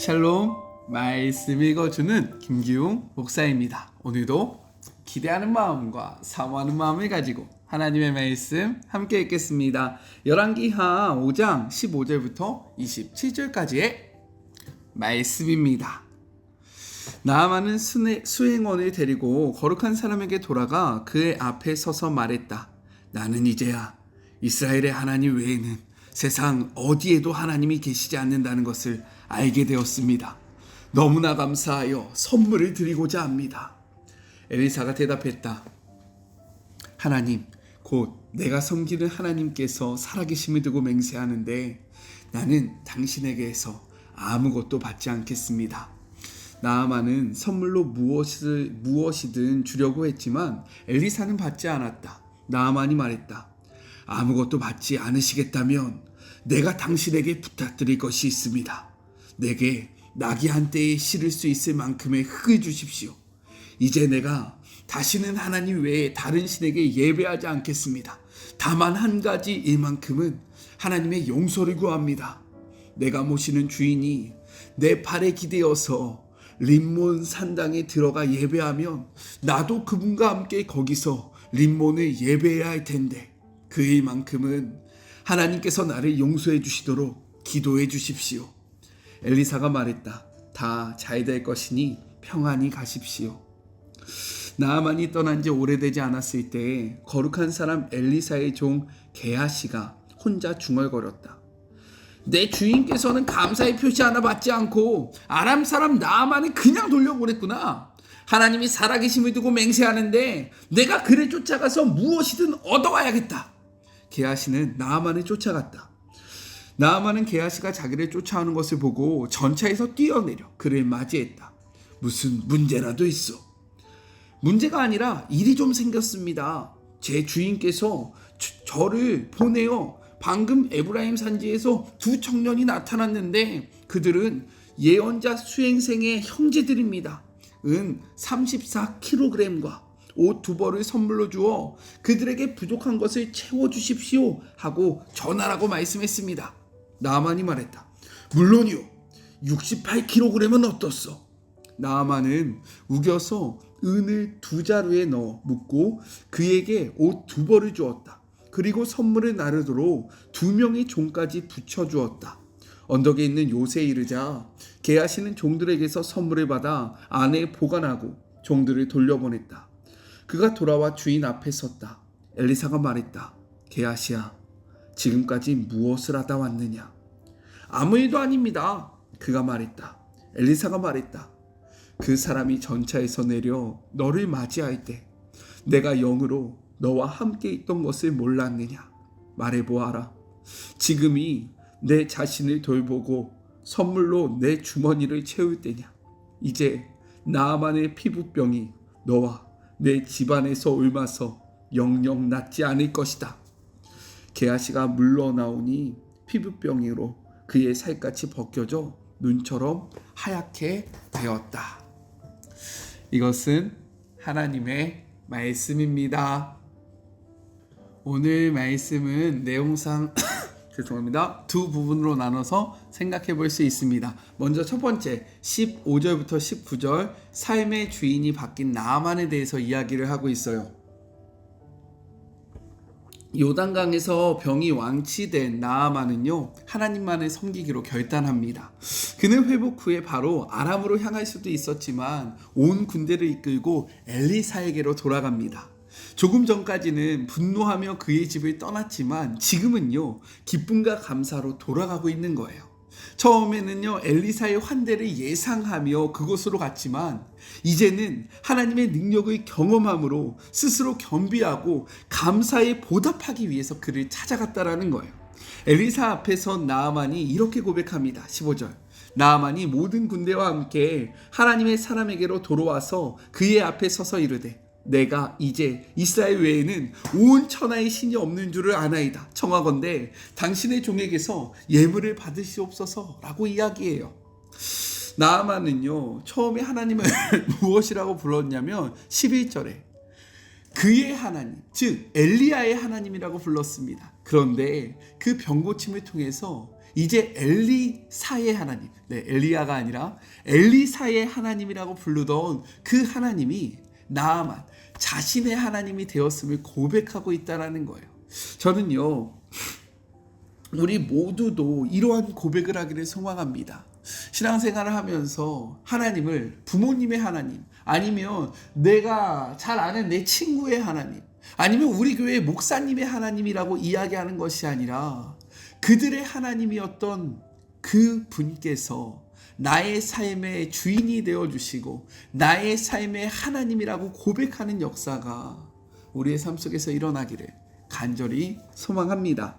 샬롬, 말씀 읽어주는 김기웅 목사입니다. 오늘도 기대하는 마음과 사모하는 마음을 가지고 하나님의 말씀 함께 읽겠습니다. 열왕기하 5장 15절부터 27절까지의 말씀입니다. 나아만은 수행원을 데리고 거룩한 사람에게 돌아가 그의 앞에 서서 말했다. 나는 이제야 이스라엘의 하나님 외에는 세상 어디에도 하나님이 계시지 않는다는 것을 알게 되었습니다. 너무나 감사하여 선물을 드리고자 합니다. 엘리사가 대답했다. 하나님, 곧 내가 섬기는 하나님께서 살아계심을 두고 맹세하는데 나는 당신에게서 아무것도 받지 않겠습니다. 나아만은 선물로 무엇이든 주려고 했지만 엘리사는 받지 않았다. 나아만이 말했다. 아무것도 받지 않으시겠다면 내가 당신에게 부탁드릴 것이 있습니다. 내게 나귀 한 떼에 실을 수 있을 만큼의 흙을 주십시오. 이제 내가 다시는 하나님 외에 다른 신에게 예배하지 않겠습니다. 다만 한 가지 일만큼은 하나님의 용서를 구합니다. 내가 모시는 주인이 내 발에 기대어서 림몬 산당에 들어가 예배하면 나도 그분과 함께 거기서 림몬을 예배해야 할 텐데 그 일만큼은 하나님께서 나를 용서해 주시도록 기도해 주십시오. 엘리사가 말했다. 다 잘 될 것이니 평안히 가십시오. 나아만이 떠난 지 오래되지 않았을 때 거룩한 사람 엘리사의 종 게하시가 혼자 중얼거렸다. 내 주인께서는 감사의 표시 하나 받지 않고 아람 사람 나아만을 그냥 돌려보냈구나. 하나님이 살아계심을 두고 맹세하는데 내가 그를 쫓아가서 무엇이든 얻어와야겠다. 게하시는 나아만을 쫓아갔다. 나아만은 게하시가 자기를 쫓아오는 것을 보고 전차에서 뛰어내려 그를 맞이했다. 무슨 문제라도 있어? 문제가 아니라 일이 좀 생겼습니다. 제 주인께서 저를 보내어 방금 에브라임 산지에서 두 청년이 나타났는데 그들은 예언자 수행생의 형제들입니다. 은 34kg과 옷 2벌을 선물로 주어 그들에게 부족한 것을 채워주십시오 하고 전하라고 말씀했습니다. 나아만이 말했다. 물론이요. 68kg은 어떻소? 나아만은 우겨서 은을 2자루에 넣어 묶고 그에게 옷 2벌을 주었다. 그리고 선물을 나르도록 2명의 종까지 붙여주었다. 언덕에 있는 요새에 이르자 게하시는 종들에게서 선물을 받아 안에 보관하고 종들을 돌려보냈다. 그가 돌아와 주인 앞에 섰다. 엘리사가 말했다. 게하시야, 지금까지 무엇을 하다 왔느냐? 아무 일도 아닙니다. 그가 말했다. 엘리사가 말했다. 그 사람이 전차에서 내려 너를 맞이할 때 내가 영으로 너와 함께 있던 것을 몰랐느냐? 말해보아라. 지금이 내 자신을 돌보고 선물로 내 주머니를 채울 때냐? 이제 나아만의 피부병이 너와 내 집안에서 옮아서 영영 낫지 않을 것이다. 게하시가 물러나오니 피부병으로 그의 살갗이 벗겨져 눈처럼 하얗게 되었다. 이것은 하나님의 말씀입니다. 오늘 말씀은 내용상 죄송합니다. 두 부분으로 나눠서 생각해 볼 수 있습니다. 먼저 첫 번째 15절부터 19절 삶의 주인이 바뀐 나아만에 대해서 이야기를 하고 있어요. 요단강에서 병이 완치된 나아만은요 하나님만을 섬기기로 결단합니다. 그는 회복 후에 바로 아람으로 향할 수도 있었지만 온 군대를 이끌고 엘리사에게로 돌아갑니다. 조금 전까지는 분노하며 그의 집을 떠났지만 지금은요 기쁨과 감사로 돌아가고 있는 거예요. 처음에는요 엘리사의 환대를 예상하며 그곳으로 갔지만 이제는 하나님의 능력을 경험함으로 스스로 겸비하고 감사에 보답하기 위해서 그를 찾아갔다라는 거예요. 엘리사 앞에서 나아만이 이렇게 고백합니다. 15절 나아만이 모든 군대와 함께 하나님의 사람에게로 돌아와서 그의 앞에 서서 이르되 내가 이제 이스라엘 외에는 온 천하의 신이 없는 줄을 아나이다. 청하건대 당신의 종에게서 예물을 받으시옵소서 라고 이야기해요. 나아만은요 처음에 하나님을 무엇이라고 불렀냐면 11절에 그의 하나님, 즉 엘리야의 하나님이라고 불렀습니다. 그런데 그 병고침을 통해서 이제 엘리사의 하나님, 엘리야가 아니라 엘리사의 하나님이라고 부르던 그 하나님이 나아만 자신의 하나님이 되었음을 고백하고 있다는 거예요. 저는요, 우리 모두도 이러한 고백을 하기를 소망합니다. 신앙생활을 하면서 하나님을 부모님의 하나님, 아니면 내가 잘 아는 내 친구의 하나님, 아니면 우리 교회 목사님의 하나님이라고 이야기하는 것이 아니라 그들의 하나님이었던 그 분께서 나의 삶의 주인이 되어주시고 나의 삶의 하나님이라고 고백하는 역사가 우리의 삶 속에서 일어나기를 간절히 소망합니다.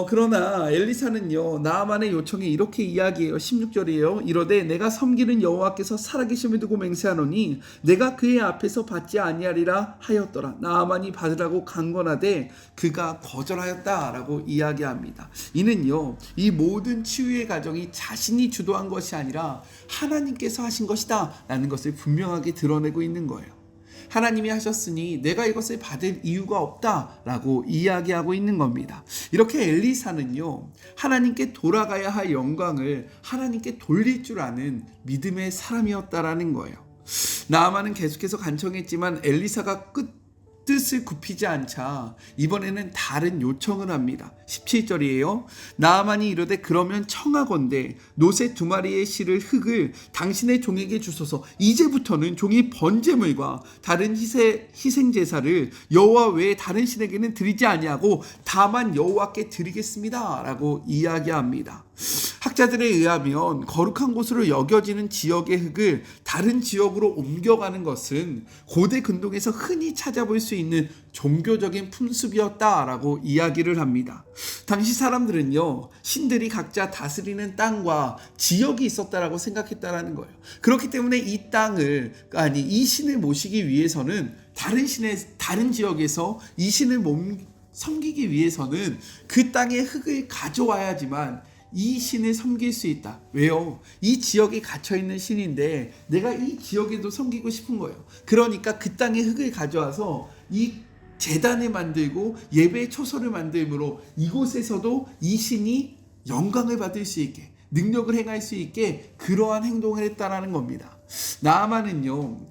그러나 엘리사는요, 나아만의 요청에 이렇게 이야기해요. 16절이에요. 이러되 내가 섬기는 여호와께서 살아계심을 두고 맹세하노니 내가 그의 앞에서 받지 아니하리라 하였더라. 나아만이 받으라고 간건하되 그가 거절하였다라고 이야기합니다. 이는요, 이 모든 치유의 과정이 자신이 주도한 것이 아니라 하나님께서 하신 것이다 라는 것을 분명하게 드러내고 있는 거예요. 하나님이 하셨으니 내가 이것을 받을 이유가 없다라고 이야기하고 있는 겁니다. 이렇게 엘리사는요, 하나님께 돌아가야 할 영광을 하나님께 돌릴 줄 아는 믿음의 사람이었다라는 거예요. 나아만은 계속해서 간청했지만 엘리사가 뜻을 굽히지 않자 이번에는 다른 요청을 합니다. 17절이에요. 나아만이 이르되 그러면 청하건대 노새 2마리의 실을 흙을 당신의 종에게 주소서. 이제부터는 종이 번제물과 다른 희생제사를 여호와 외에 다른 신에게는 드리지 아니하고 다만 여호와께 드리겠습니다 라고 이야기합니다. 학자들에 의하면 거룩한 곳으로 여겨지는 지역의 흙을 다른 지역으로 옮겨가는 것은 고대 근동에서 흔히 찾아볼 수 있는 종교적인 풍습이었다라고 이야기를 합니다. 당시 사람들은요, 신들이 각자 다스리는 땅과 지역이 있었다라고 생각했다라는 거예요. 그렇기 때문에 이 신을 모시기 위해서는 다른 지역에서 이 신을 섬기기 위해서는 그 땅의 흙을 가져와야지만 이 신을 섬길 수 있다. 왜요? 이 지역에 갇혀있는 신인데 내가 이 지역에도 섬기고 싶은 거예요. 그러니까 그 땅의 흙을 가져와서 이 제단을 만들고 예배 초소를 만들므로 이곳에서도 이 신이 영광을 받을 수 있게, 능력을 행할 수 있게 그러한 행동을 했다라는 겁니다. 나아만은요,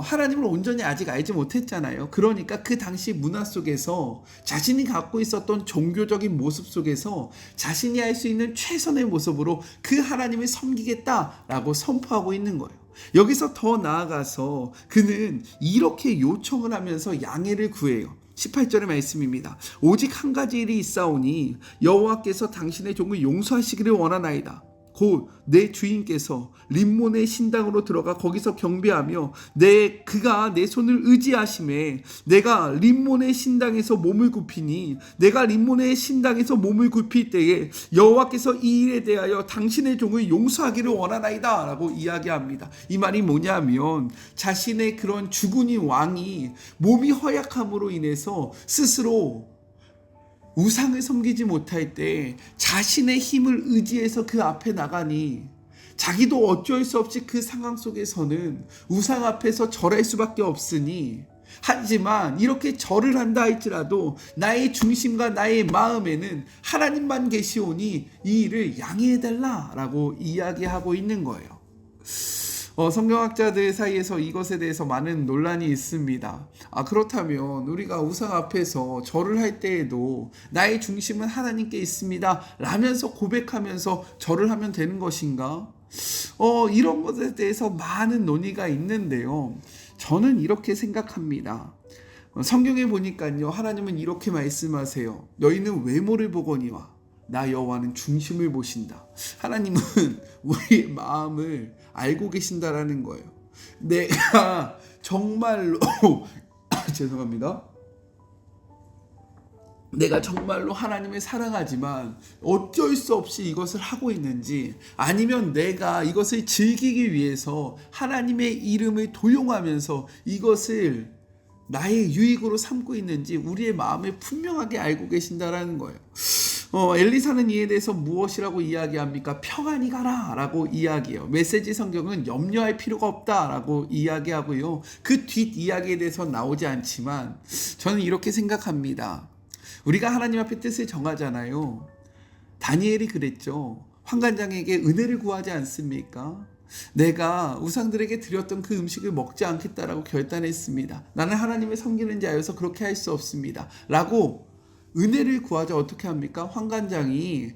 하나님을 온전히 아직 알지 못했잖아요. 그러니까 그 당시 문화 속에서 자신이 갖고 있었던 종교적인 모습 속에서 자신이 할 수 있는 최선의 모습으로 그 하나님을 섬기겠다라고 선포하고 있는 거예요. 여기서 더 나아가서 그는 이렇게 요청을 하면서 양해를 구해요. 18절의 말씀입니다. 오직 한 가지 일이 있사오니 여호와께서 당신의 종을 용서하시기를 원하나이다. 곧 내 주인께서 림몬의 신당으로 들어가 거기서 경배하며 그가 내 손을 의지하심에 내가 림몬의 신당에서 몸을 굽히니 내가 림몬의 신당에서 몸을 굽힐 때에 여호와께서 이 일에 대하여 당신의 종을 용서하기를 원하나이다 라고 이야기합니다. 이 말이 뭐냐면 자신의 그런 주군이 왕이 몸이 허약함으로 인해서 스스로 우상을 섬기지 못할 때 자신의 힘을 의지해서 그 앞에 나가니 자기도 어쩔 수 없이 그 상황 속에서는 우상 앞에서 절할 수밖에 없으니, 하지만 이렇게 절을 한다 할지라도 나의 중심과 나의 마음에는 하나님만 계시오니 이 일을 양해해달라라고 이야기하고 있는 거예요. 성경학자들 사이에서 이것에 대해서 많은 논란이 있습니다. 그렇다면 우리가 우상 앞에서 절을 할 때에도 나의 중심은 하나님께 있습니다 라면서 고백하면서 절을 하면 되는 것인가? 이런 것에 대해서 많은 논의가 있는데요. 저는 이렇게 생각합니다. 성경에 보니까요, 하나님은 이렇게 말씀하세요. 너희는 외모를 보거니와 나 여호와는 중심을 보신다. 하나님은 우리의 마음을 알고 계신다라는 거예요. 내가 정말로 죄송합니다. 내가 정말로 하나님을 사랑하지만 어쩔 수 없이 이것을 하고 있는지, 아니면 내가 이것을 즐기기 위해서 하나님의 이름을 도용하면서 이것을 나의 유익으로 삼고 있는지 우리의 마음을 분명하게 알고 계신다라는 거예요. 엘리사는 이에 대해서 무엇이라고 이야기합니까? 평안히 가라 라고 이야기해요. 메시지 성경은 염려할 필요가 없다 라고 이야기하고요. 그 뒷이야기에 대해서 나오지 않지만 저는 이렇게 생각합니다. 우리가 하나님 앞에 뜻을 정하잖아요. 다니엘이 그랬죠. 환관장에게 은혜를 구하지 않습니까? 내가 우상들에게 드렸던 그 음식을 먹지 않겠다라고 결단했습니다. 나는 하나님을 섬기는 자여서 그렇게 할 수 없습니다. 라고 은혜를 구하자. 어떻게 합니까? 환관장이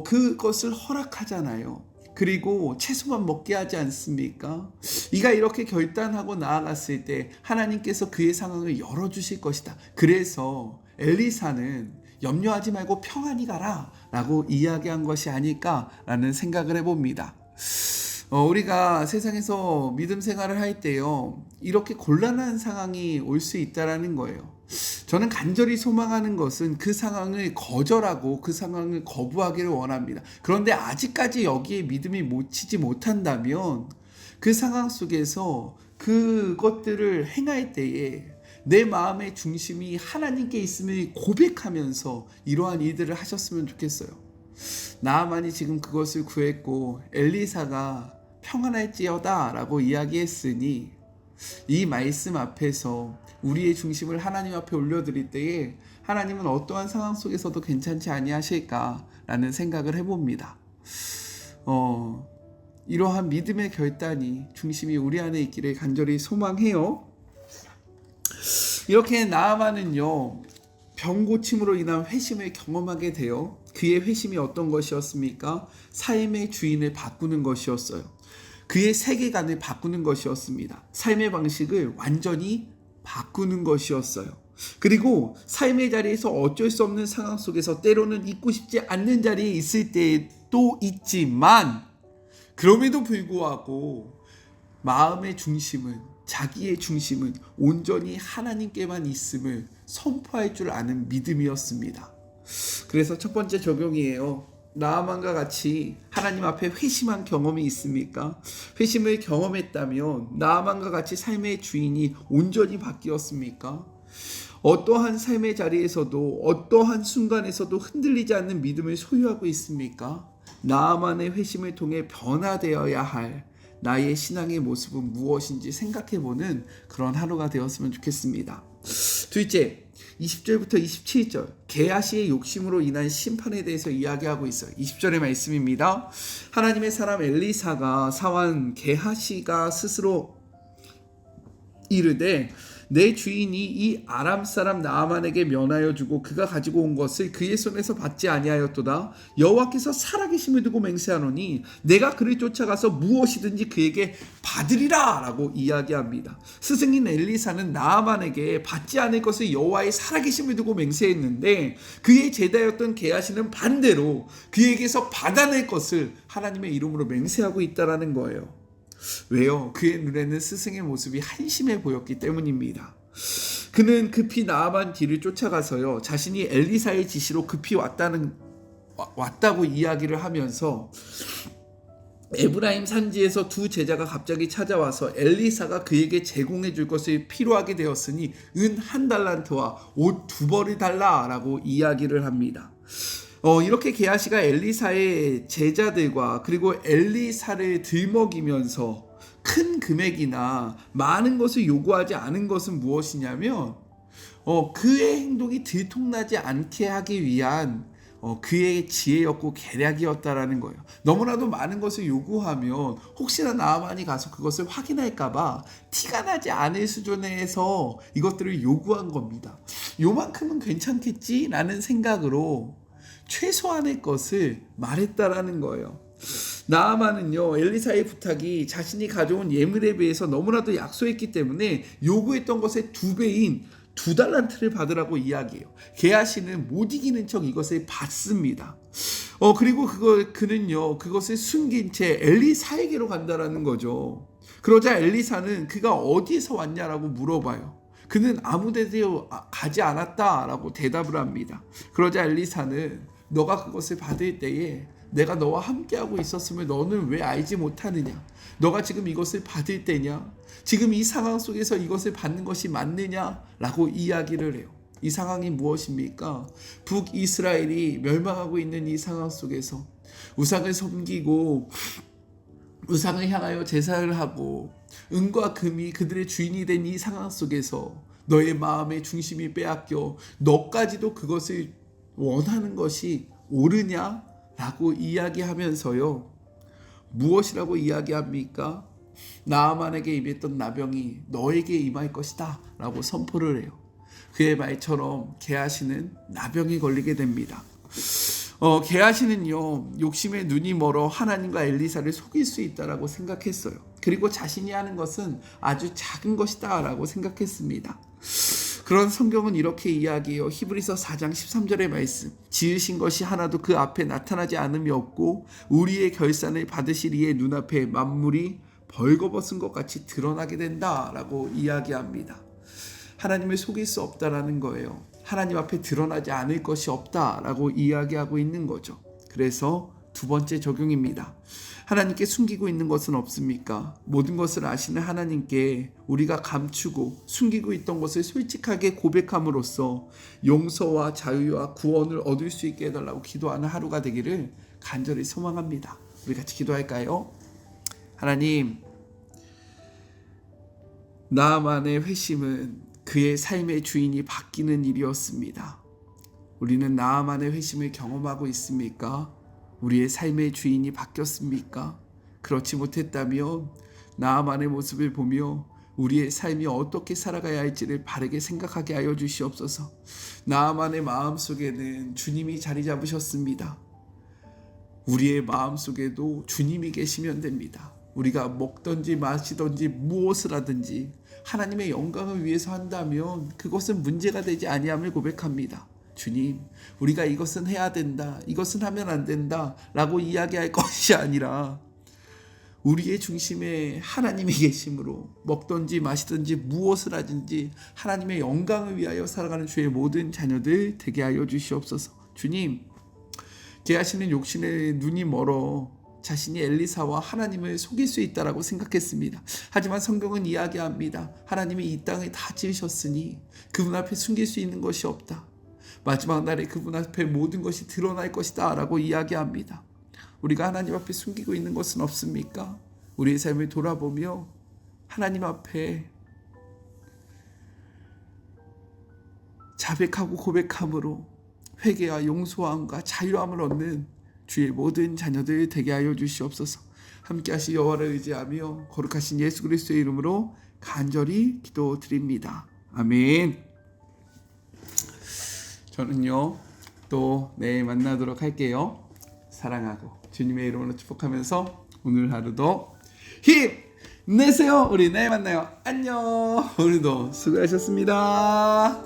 그것을 허락하잖아요. 그리고 채소만 먹게 하지 않습니까? 이가 이렇게 결단하고 나아갔을 때 하나님께서 그의 상황을 열어주실 것이다. 그래서 엘리사는 염려하지 말고 평안히 가라 라고 이야기한 것이 아닐까라는 생각을 해봅니다. 우리가 세상에서 믿음 생활을 할 때요, 이렇게 곤란한 상황이 올 수 있다라는 거예요. 저는 간절히 소망하는 것은 그 상황을 거절하고 그 상황을 거부하기를 원합니다. 그런데 아직까지 여기에 믿음이 묻히지 못한다면 그 상황 속에서 그것들을 행할 때에 내 마음의 중심이 하나님께 있음을 고백하면서 이러한 일들을 하셨으면 좋겠어요. 나아만이 지금 그것을 구했고 엘리사가 평안할지어다 라고 이야기했으니 이 말씀 앞에서 우리의 중심을 하나님 앞에 올려드릴 때에 하나님은 어떠한 상황 속에서도 괜찮지 아니하실까라는 생각을 해봅니다. 이러한 믿음의 결단이 중심이 우리 안에 있기를 간절히 소망해요. 이렇게 나아만은요, 병 고침으로 인한 회심을 경험하게 되어 그의 회심이 어떤 것이었습니까? 삶의 주인을 바꾸는 것이었어요. 그의 세계관을 바꾸는 것이었습니다. 삶의 방식을 완전히 바꾸는 것이었어요. 그리고 삶의 자리에서 어쩔 수 없는 상황 속에서 때로는 있고 싶지 않는 자리에 있을 때도 있지만 그럼에도 불구하고 마음의 중심은, 자기의 중심은 온전히 하나님께만 있음을 선포할 줄 아는 믿음이었습니다. 그래서 첫 번째 적용이에요. 나아만과 같이 하나님 앞에 회심한 경험이 있습니까? 회심을 경험했다면 나아만과 같이 삶의 주인이 온전히 바뀌었습니까? 어떠한 삶의 자리에서도 어떠한 순간에서도 흔들리지 않는 믿음을 소유하고 있습니까? 나아만의 회심을 통해 변화되어야 할 나의 신앙의 모습은 무엇인지 생각해보는 그런 하루가 되었으면 좋겠습니다. 둘째, 20절부터 27절 게하시의 욕심으로 인한 심판에 대해서 이야기하고 있어요. 20절의 말씀입니다. 하나님의 사람 엘리사가 사환 게하시가 스스로 이르되 내 주인이 이 아람 사람 나아만에게 면하여 주고 그가 가지고 온 것을 그의 손에서 받지 아니하였도다. 여호와께서 살아계심을 두고 맹세하노니 내가 그를 쫓아가서 무엇이든지 그에게 받으리라 라고 이야기합니다. 스승인 엘리사는 나아만에게 받지 않을 것을 여호와의 살아계심을 두고 맹세했는데 그의 제자였던 게하시는 반대로 그에게서 받아낼 것을 하나님의 이름으로 맹세하고 있다라는 거예요. 왜요? 그의 눈에는 스승의 모습이 한심해 보였기 때문입니다. 그는 급히 나아만 뒤를 쫓아가서요, 자신이 엘리사의 지시로 급히 왔다고 이야기를 하면서 에브라임 산지에서 두 제자가 갑자기 찾아와서 엘리사가 그에게 제공해 줄 것이 필요하게 되었으니 은 1달란트와 옷 2벌을 달라라고 이야기를 합니다. 이렇게 게하시가 엘리사의 제자들과 그리고 엘리사를 들먹이면서 큰 금액이나 많은 것을 요구하지 않은 것은 무엇이냐면 그의 행동이 들통나지 않게 하기 위한 그의 지혜였고 계략이었다라는 거예요. 너무나도 많은 것을 요구하면 혹시나 나아만이 가서 그것을 확인할까봐 티가 나지 않을 수준에서 이것들을 요구한 겁니다. 요만큼은 괜찮겠지라는 생각으로 최소한의 것을 말했다라는 거예요. 나아만은요, 엘리사의 부탁이 자신이 가져온 예물에 비해서 너무나도 약소했기 때문에 요구했던 것의 2배인 2달란트를 받으라고 이야기해요. 게하시는 못 이기는 척 이것을 받습니다. 그리고 그는요, 그것을 숨긴 채 엘리사에게로 간다라는 거죠. 그러자 엘리사는 그가 어디에서 왔냐라고 물어봐요. 그는 아무 데도 가지 않았다라고 대답을 합니다. 그러자 엘리사는 너가 그것을 받을 때에 내가 너와 함께하고 있었음을 너는 왜 알지 못하느냐? 너가 지금 이것을 받을 때냐? 지금 이 상황 속에서 이것을 받는 것이 맞느냐? 라고 이야기를 해요. 이 상황이 무엇입니까? 북이스라엘이 멸망하고 있는 이 상황 속에서 우상을 섬기고 우상을 향하여 제사를 하고 은과 금이 그들의 주인이 된 이 상황 속에서 너의 마음의 중심이 빼앗겨 너까지도 그것을 원하는 것이 옳으냐? 라고 이야기하면서요, 무엇이라고 이야기합니까? 나아만에게 임했던 나병이 너에게 임할 것이다 라고 선포를 해요. 그의 말처럼 게하시는 나병이 걸리게 됩니다. 게하시는요, 욕심에 눈이 멀어 하나님과 엘리사를 속일 수 있다라고 생각했어요. 그리고 자신이 하는 것은 아주 작은 것이다 라고 생각했습니다. 그런 성경은 이렇게 이야기해요. 히브리서 4장 13절의 말씀, 지으신 것이 하나도 그 앞에 나타나지 않음이 없고 우리의 결산을 받으실 이의 눈앞에 만물이 벌거벗은 것 같이 드러나게 된다라고 이야기합니다. 하나님을 속일 수 없다라는 거예요. 하나님 앞에 드러나지 않을 것이 없다라고 이야기하고 있는 거죠. 그래서 두 번째 적용입니다. 하나님께 숨기고 있는 것은 없습니까? 모든 것을 아시는 하나님께 우리가 감추고 숨기고 있던 것을 솔직하게 고백함으로써 용서와 자유와 구원을 얻을 수 있게 해달라고 기도하는 하루가 되기를 간절히 소망합니다. 우리 같이 기도할까요? 하나님, 나아만의 회심은 그의 삶의 주인이 바뀌는 일이었습니다. 우리는 나아만의 회심을 경험하고 있습니까? 우리의 삶의 주인이 바뀌었습니까? 그렇지 못했다면 나아만의 모습을 보며 우리의 삶이 어떻게 살아가야 할지를 바르게 생각하게 하여 주시옵소서. 나아만의 마음속에는 주님이 자리 잡으셨습니다. 우리의 마음속에도 주님이 계시면 됩니다. 우리가 먹든지 마시든지 무엇을 하든지 하나님의 영광을 위해서 한다면 그것은 문제가 되지 아니함을 고백합니다. 주님, 우리가 이것은 해야 된다, 이것은 하면 안 된다 라고 이야기할 것이 아니라 우리의 중심에 하나님이 계심으로 먹든지 마시든지 무엇을 하든지 하나님의 영광을 위하여 살아가는 주의 모든 자녀들 되게 하여 주시옵소서. 주님, 게하시는 욕심에 눈이 멀어 자신이 엘리사와 하나님을 속일 수 있다라고 생각했습니다. 하지만 성경은 이야기합니다. 하나님이 이 땅을 다 지으셨으니 그분 앞에 숨길 수 있는 것이 없다. 마지막 날에 그분 앞에 모든 것이 드러날 것이다 라고 이야기합니다. 우리가 하나님 앞에 숨기고 있는 것은 없습니까? 우리의 삶을 돌아보며 하나님 앞에 자백하고 고백함으로 회개와 용서함과 자유함을 얻는 주의 모든 자녀들 되게 하여 주시옵소서. 함께 하시 여호와를 의지하며 거룩하신 예수 그리스도의 이름으로 간절히 기도드립니다. 아멘. 저는요, 또 내일 만나도록 할게요. 사랑하고 주님의 이름으로 축복하면서 오늘 하루도 힘내세요. 우리 내일 만나요. 안녕. 오늘도 수고하셨습니다.